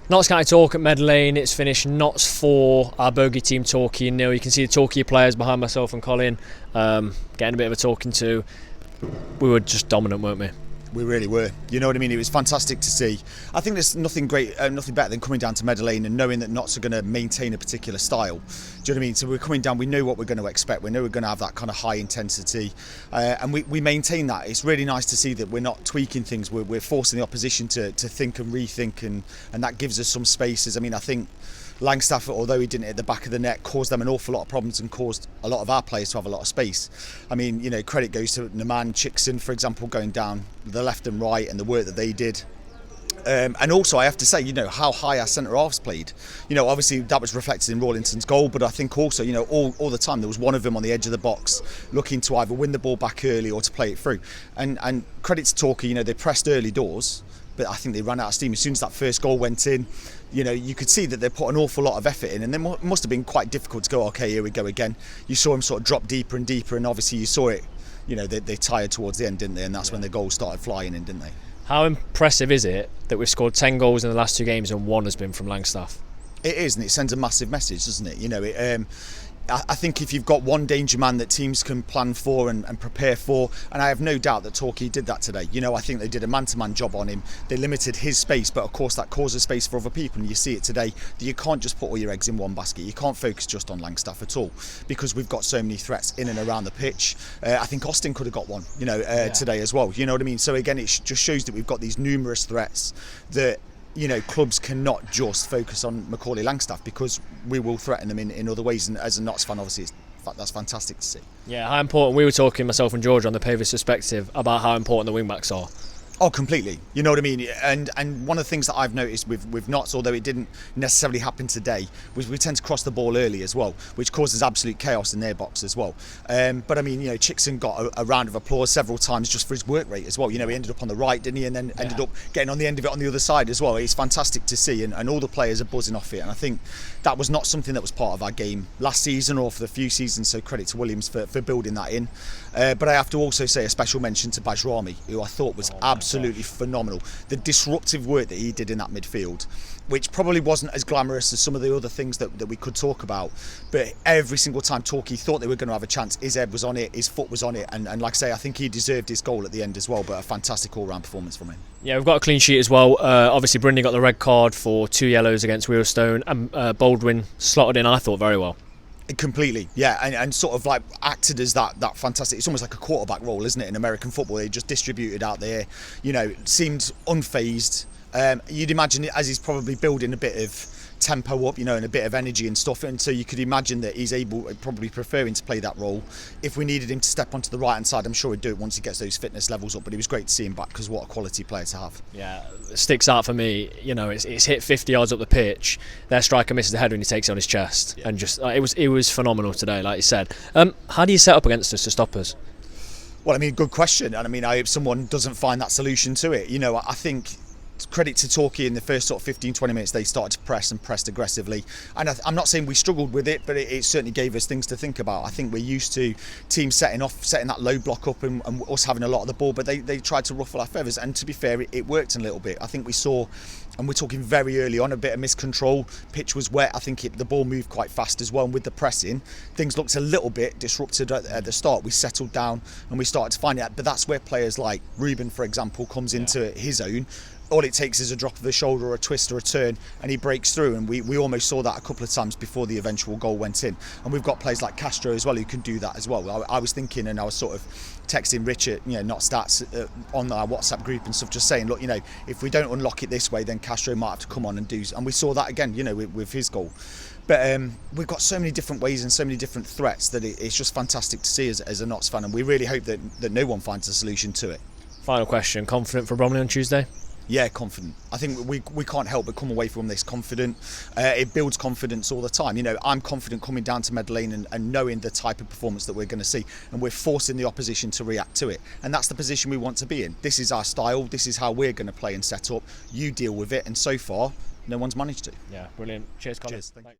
Notts County Talk at Meadow Lane. It's finished Notts 4, our bogey team Torquay 0. You can see the Torquay players behind myself and Colin getting a bit of a talking to. We were just dominant, weren't we? We really were. You know what I mean? It was fantastic to see. I think there's nothing better than coming down to Meadow Lane and knowing that Notts are going to maintain a particular style. Do you know what I mean? So we're coming down, we know what we're going to expect. We know we're going to have that kind of high intensity, and we maintain that. It's really nice to see that we're not tweaking things. We're forcing the opposition to think and rethink, and that gives us some spaces. I mean, I think Langstaff, although he didn't hit the back of the net, caused them an awful lot of problems and caused a lot of our players to have a lot of space. I mean, you know, credit goes to Naman, Chickson, for example, going down the left and right and the work that they did. And also, I have to say, you know, how high our centre halves played. You know, obviously that was reflected in Rawlinson's goal, but I think also, you know, all the time there was one of them on the edge of the box looking to either win the ball back early or to play it through. And credit to Torquay, you know, they pressed early doors, but I think they ran out of steam as soon as that first goal went in. You know, you could see that they put an awful lot of effort in, and it must have been quite difficult to go, okay, here we go again. You saw them sort of drop deeper and deeper, and obviously you saw it, you know, they tired towards the end, didn't they? And that's when the goals started flying in, didn't they? How impressive is it that we've scored 10 goals in the last 2 games and 1 has been from Langstaff? It is, and it sends a massive message, doesn't it? You know, I think if you've got one danger man that teams can plan for and prepare for, and I have no doubt that Torquay did that today. You know, I think they did a man-to-man job on him. They limited his space, but of course that causes space for other people, and you see it today that you can't just put all your eggs in one basket. You can't focus just on Langstaff at all, because we've got so many threats in and around the pitch. I think Austin could have got one, you know, today as well. You know what I mean? So again, it just shows that we've got these numerous threats that, you know, clubs cannot just focus on Macaulay Langstaff, because we will threaten them in other ways. And as a Notts fan, obviously, that's fantastic to see. Yeah, how important. We were talking, myself and George, on the Pavers perspective about how important the wing-backs are. Oh, completely. You know what I mean? And one of the things that I've noticed with Notts, although it didn't necessarily happen today, was we tend to cross the ball early as well, which causes absolute chaos in their box as well. But I mean, you know, Chickson got a round of applause several times just for his work rate as well. You know, he ended up on the right, didn't he? And then ended up getting on the end of it on the other side as well. It's fantastic to see, and all the players are buzzing off it. And I think that was not something that was part of our game last season or for the few seasons, so credit to Williams for building that in. But I have to also say a special mention to Bajrami, who I thought was absolutely phenomenal. The disruptive work that he did in that midfield, which probably wasn't as glamorous as some of the other things that we could talk about, but every single time Torquay thought they were going to have a chance, his head was on it, his foot was on it, and like I say, I think he deserved his goal at the end as well. But a fantastic all-round performance from him. Yeah, we've got a clean sheet as well. Obviously Brindy got the red card for 2 yellows against Wealdstone, and Baldwin slotted in, I thought, very well. Completely, yeah, and sort of like acted as that fantastic. It's almost like a quarterback role, isn't it, in American football? They just distributed out there, you know, seemed unfazed. You'd imagine as he's probably building a bit of tempo up, you know, and a bit of energy and stuff, and so you could imagine that he's probably preferring to play that role. If we needed him to step onto the right hand side, I'm sure he'd do it once he gets those fitness levels up. But it was great to see him back, because what a quality player to have. Yeah, it sticks out for me. You know, it's hit 50 yards up the pitch. Their striker misses the header and he takes it on his chest, and just it was phenomenal today, like you said. How do you set up against us to stop us? Well, I mean, good question, and I mean, I hope someone doesn't find that solution to it. You know, I think, credit to Torquay, in the first sort of 15-20 minutes they started to press and pressed aggressively, and I'm not saying we struggled with it, but it certainly gave us things to think about. I think we're used to teams setting that low block up and us having a lot of the ball, but they tried to ruffle our feathers, and to be fair, it worked a little bit. I think we saw, and we're talking very early on, a bit of miscontrol. Pitch was wet. I think the ball moved quite fast as well, and with the pressing, things looked a little bit disrupted at the start. We settled down and we started to find it, but that's where players like Ruben, for example, comes into his own. All it takes is a drop of the shoulder, or a twist, or a turn, and he breaks through. And we almost saw that a couple of times before the eventual goal went in. And we've got players like Castro as well who can do that as well. I was thinking, and I was sort of texting Richard, you know, not stats, on our WhatsApp group and stuff, just saying, look, you know, if we don't unlock it this way, then Castro might have to come on and do. And we saw that again, you know, with his goal. But we've got so many different ways and so many different threats that it's just fantastic to see as a Notts fan, and we really hope that no one finds a solution to it. Final question: confident for Bromley on Tuesday? Yeah, confident. I think we can't help but come away from this confident. It builds confidence all the time. You know, I'm confident coming down to Meadow Lane and knowing the type of performance that we're going to see, and we're forcing the opposition to react to it. And that's the position we want to be in. This is our style. This is how we're going to play and set up. You deal with it, and so far, no one's managed to. Yeah, brilliant. Cheers, Colin. Cheers.